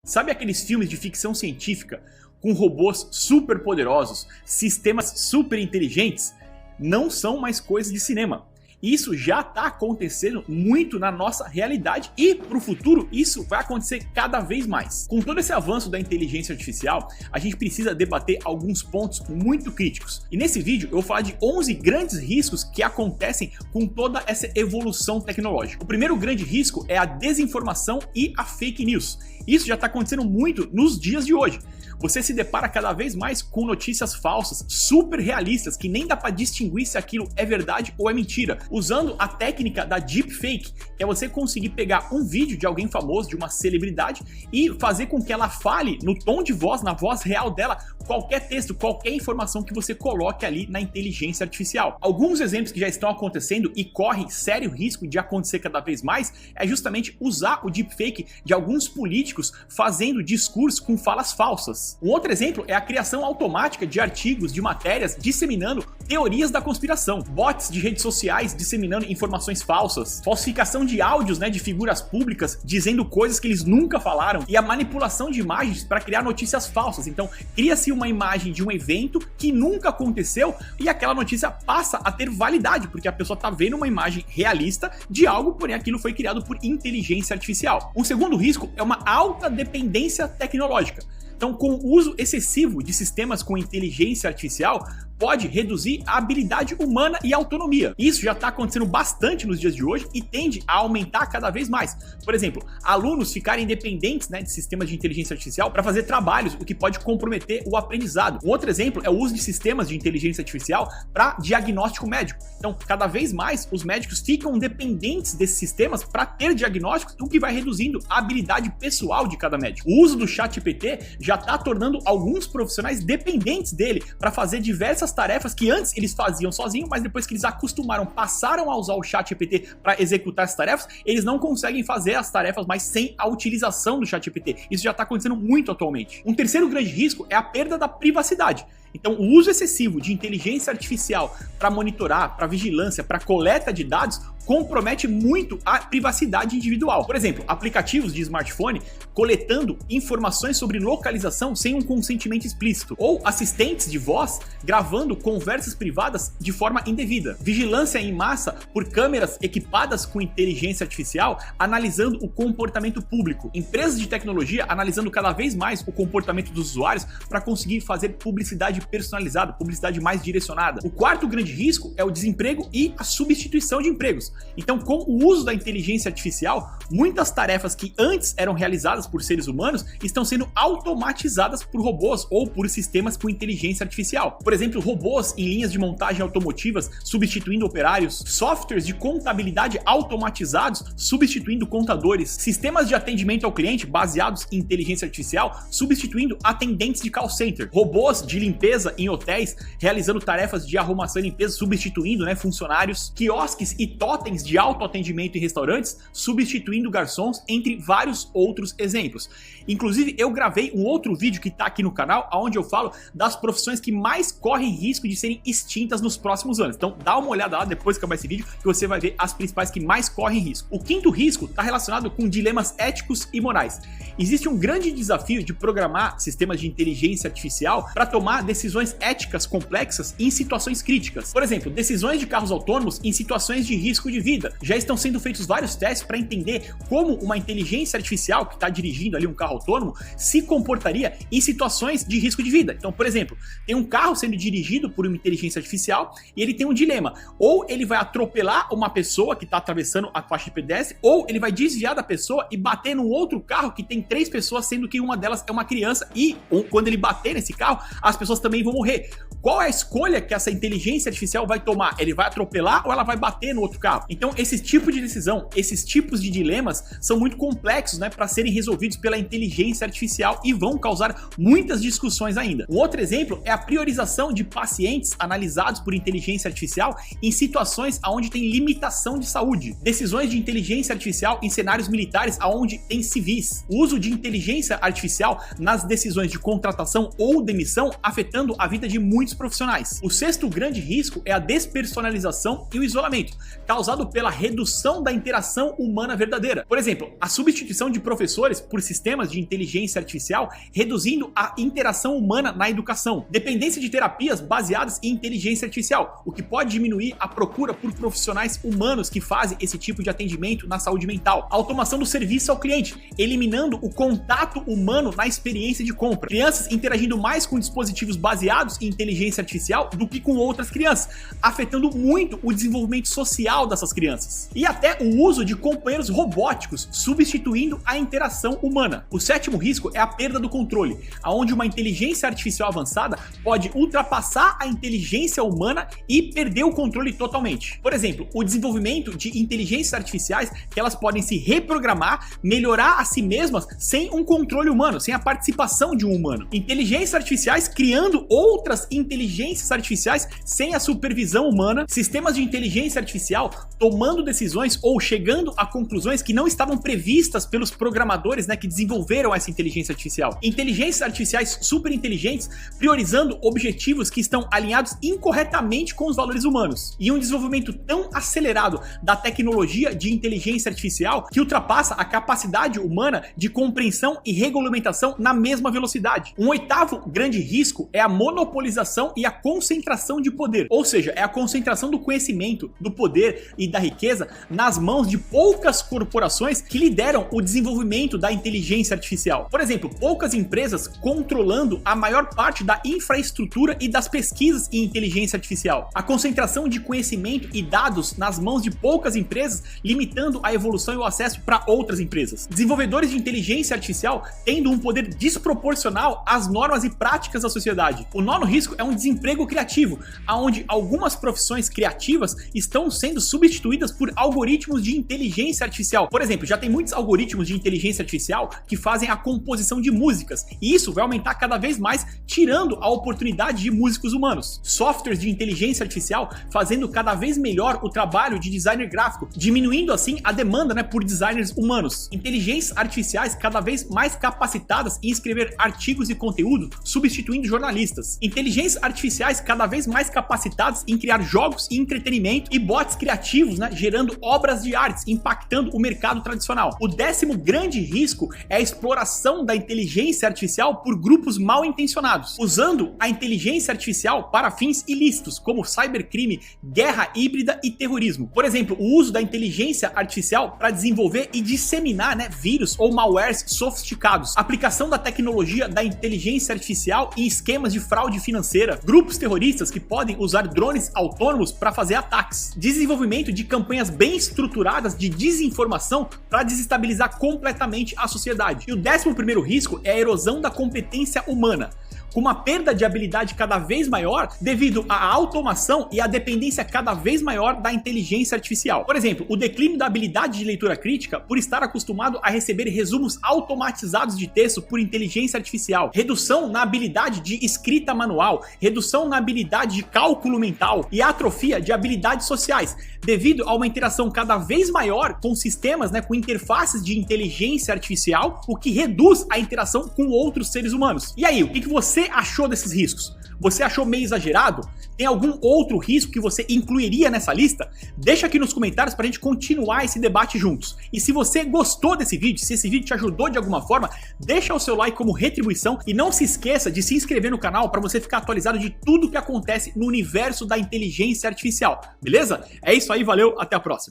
Sabe aqueles filmes de ficção científica com robôs super poderosos, sistemas super inteligentes? Não são mais coisas de cinema. Isso já está acontecendo muito na nossa realidade e para o futuro isso vai acontecer cada vez mais. Com todo esse avanço da inteligência artificial, a gente precisa debater alguns pontos muito críticos. E nesse vídeo eu vou falar de 11 grandes riscos que acontecem com toda essa evolução tecnológica. O primeiro grande risco é a desinformação e a fake news. Isso já está acontecendo muito nos dias de hoje. Você se depara cada vez mais com notícias falsas, super realistas, que nem dá para distinguir se aquilo é verdade ou é mentira, usando a técnica da deepfake, que é você conseguir pegar um vídeo de alguém famoso, de uma celebridade, e fazer com que ela fale no tom de voz, na voz real dela, qualquer texto, qualquer informação que você coloque ali na inteligência artificial. Alguns exemplos que já estão acontecendo e correm sério risco de acontecer cada vez mais é justamente usar o deepfake de alguns políticos fazendo discursos com falas falsas. Um outro exemplo é a criação automática de artigos, de matérias, disseminando teorias da conspiração, bots de redes sociais disseminando informações falsas, falsificação de áudios, de figuras públicas dizendo coisas que eles nunca falaram, e a manipulação de imagens para criar notícias falsas. Então cria-se uma imagem de um evento que nunca aconteceu e aquela notícia passa a ter validade, porque a pessoa está vendo uma imagem realista de algo, porém aquilo foi criado por inteligência artificial. Um segundo risco é uma alta dependência tecnológica. Então, com o uso excessivo de sistemas com inteligência artificial, pode reduzir a habilidade humana e a autonomia. Isso já está acontecendo bastante nos dias de hoje e tende a aumentar cada vez mais. Por exemplo, alunos ficarem dependentes de sistemas de inteligência artificial para fazer trabalhos, o que pode comprometer o aprendizado. Um outro exemplo é o uso de sistemas de inteligência artificial para diagnóstico médico. Então, cada vez mais os médicos ficam dependentes desses sistemas para ter diagnósticos, o que vai reduzindo a habilidade pessoal de cada médico. O uso do ChatGPT já está tornando alguns profissionais dependentes dele para fazer diversas tarefas que antes eles faziam sozinhos, mas depois que eles acostumaram, passaram a usar o ChatGPT para executar essas tarefas, eles não conseguem fazer as tarefas mais sem a utilização do ChatGPT. Isso já está acontecendo muito atualmente. Um terceiro grande risco é a perda da privacidade. Então, o uso excessivo de inteligência artificial para monitorar, para vigilância, para coleta de dados, compromete muito a privacidade individual. Por exemplo, aplicativos de smartphone coletando informações sobre localização sem um consentimento explícito, ou assistentes de voz gravando conversas privadas de forma indevida. Vigilância em massa por câmeras equipadas com inteligência artificial analisando o comportamento público. Empresas de tecnologia analisando cada vez mais o comportamento dos usuários para conseguir fazer publicidade personalizada, publicidade mais direcionada. O quarto grande risco é o desemprego e a substituição de empregos. Então, com o uso da inteligência artificial, muitas tarefas que antes eram realizadas por seres humanos estão sendo automatizadas por robôs ou por sistemas com inteligência artificial. Por exemplo, robôs em linhas de montagem automotivas substituindo operários, softwares de contabilidade automatizados substituindo contadores, sistemas de atendimento ao cliente baseados em inteligência artificial substituindo atendentes de call center, robôs de limpeza em hotéis realizando tarefas de arrumação e limpeza substituindo funcionários, quiosques e totens de autoatendimento em restaurantes substituindo garçons, entre vários outros exemplos. Inclusive, eu gravei um outro vídeo que está aqui no canal, onde eu falo das profissões que mais correm risco de serem extintas nos próximos anos. Então, dá uma olhada lá depois que acabar esse vídeo, que você vai ver as principais que mais correm risco. O quinto risco está relacionado com dilemas éticos e morais. Existe um grande desafio de programar sistemas de inteligência artificial para tomar decisões éticas complexas em situações críticas. Por exemplo, decisões de carros autônomos em situações de risco de vida. Já estão sendo feitos vários testes para entender como uma inteligência artificial que está dirigindo ali um carro autônomo se comportaria em situações de risco de vida. Então, por exemplo, tem um carro sendo dirigido por uma inteligência artificial e ele tem um dilema. Ou ele vai atropelar uma pessoa que está atravessando a faixa de pedestre, ou ele vai desviar da pessoa e bater num outro carro que tem 3 pessoas, sendo que uma delas é uma criança, e quando ele bater nesse carro, as pessoas também vão morrer. Qual é a escolha que essa inteligência artificial vai tomar? Ele vai atropelar ou ela vai bater no outro carro? Então, esse tipo de decisão, esses tipos de dilemas são muito complexos, para serem resolvidos pela inteligência artificial e vão causar muitas discussões ainda. Um outro exemplo é a priorização de pacientes analisados por inteligência artificial em situações onde tem limitação de saúde. Decisões de inteligência artificial em cenários militares onde tem civis. O uso de inteligência artificial nas decisões de contratação ou demissão afetando a vida de muitos muitos profissionais. O sexto grande risco é a despersonalização e o isolamento, causado pela redução da interação humana verdadeira. Por exemplo, a substituição de professores por sistemas de inteligência artificial, reduzindo a interação humana na educação. Dependência de terapias baseadas em inteligência artificial, o que pode diminuir a procura por profissionais humanos que fazem esse tipo de atendimento na saúde mental. A automação do serviço ao cliente, eliminando o contato humano na experiência de compra. Crianças interagindo mais com dispositivos baseados em inteligência artificial do que com outras crianças, afetando muito o desenvolvimento social dessas crianças. E até o uso de companheiros robóticos, substituindo a interação humana. O sétimo risco é a perda do controle, onde uma inteligência artificial avançada pode ultrapassar a inteligência humana e perder o controle totalmente. Por exemplo, o desenvolvimento de inteligências artificiais que elas podem se reprogramar, melhorar a si mesmas sem um controle humano, sem a participação de um humano. Inteligências artificiais criando outras inteligências artificiais sem a supervisão humana, sistemas de inteligência artificial tomando decisões ou chegando a conclusões que não estavam previstas pelos programadores, que desenvolveram essa inteligência artificial. Inteligências artificiais super inteligentes priorizando objetivos que estão alinhados incorretamente com os valores humanos. E um desenvolvimento tão acelerado da tecnologia de inteligência artificial que ultrapassa a capacidade humana de compreensão e regulamentação na mesma velocidade. Um oitavo grande risco é a monopolização e a concentração de poder, ou seja, é a concentração do conhecimento, do poder e da riqueza nas mãos de poucas corporações que lideram o desenvolvimento da inteligência artificial. Por exemplo, poucas empresas controlando a maior parte da infraestrutura e das pesquisas em inteligência artificial. A concentração de conhecimento e dados nas mãos de poucas empresas, limitando a evolução e o acesso para outras empresas. Desenvolvedores de inteligência artificial tendo um poder desproporcional às normas e práticas da sociedade. O nono risco é um desemprego criativo, onde algumas profissões criativas estão sendo substituídas por algoritmos de inteligência artificial. Por exemplo, já tem muitos algoritmos de inteligência artificial que fazem a composição de músicas, e isso vai aumentar cada vez mais, tirando a oportunidade de músicos humanos. Softwares de inteligência artificial fazendo cada vez melhor o trabalho de designer gráfico, diminuindo assim a demanda por designers humanos. Inteligências artificiais cada vez mais capacitadas em escrever artigos e conteúdo, substituindo jornalistas. Inteligências artificiais cada vez mais capacitadas em criar jogos e entretenimento, e bots criativos, gerando obras de artes, impactando o mercado tradicional. O décimo grande risco é a exploração da inteligência artificial por grupos mal intencionados, usando a inteligência artificial para fins ilícitos, como cybercrime, guerra híbrida e terrorismo. Por exemplo, o uso da inteligência artificial para desenvolver e disseminar vírus ou malwares sofisticados, aplicação da tecnologia da inteligência artificial em esquemas de fraude financeira, grupos terroristas que podem usar drones autônomos para fazer ataques, desenvolvimento de campanhas bem estruturadas de desinformação para desestabilizar completamente a sociedade. E o 11º risco é a erosão da competência humana, com uma perda de habilidade cada vez maior devido à automação e à dependência cada vez maior da inteligência artificial. Por exemplo, o declínio da habilidade de leitura crítica por estar acostumado a receber resumos automatizados de texto por inteligência artificial, redução na habilidade de escrita manual, redução na habilidade de cálculo mental e atrofia de habilidades sociais, devido a uma interação cada vez maior com sistemas, com interfaces de inteligência artificial, o que reduz a interação com outros seres humanos. E aí, o que você achou desses riscos? Você achou meio exagerado? Tem algum outro risco que você incluiria nessa lista? Deixa aqui nos comentários pra gente continuar esse debate juntos. E se você gostou desse vídeo, se esse vídeo te ajudou de alguma forma, deixa o seu like como retribuição e não se esqueça de se inscrever no canal para você ficar atualizado de tudo que acontece no universo da inteligência artificial, beleza? É isso aí, valeu, até a próxima.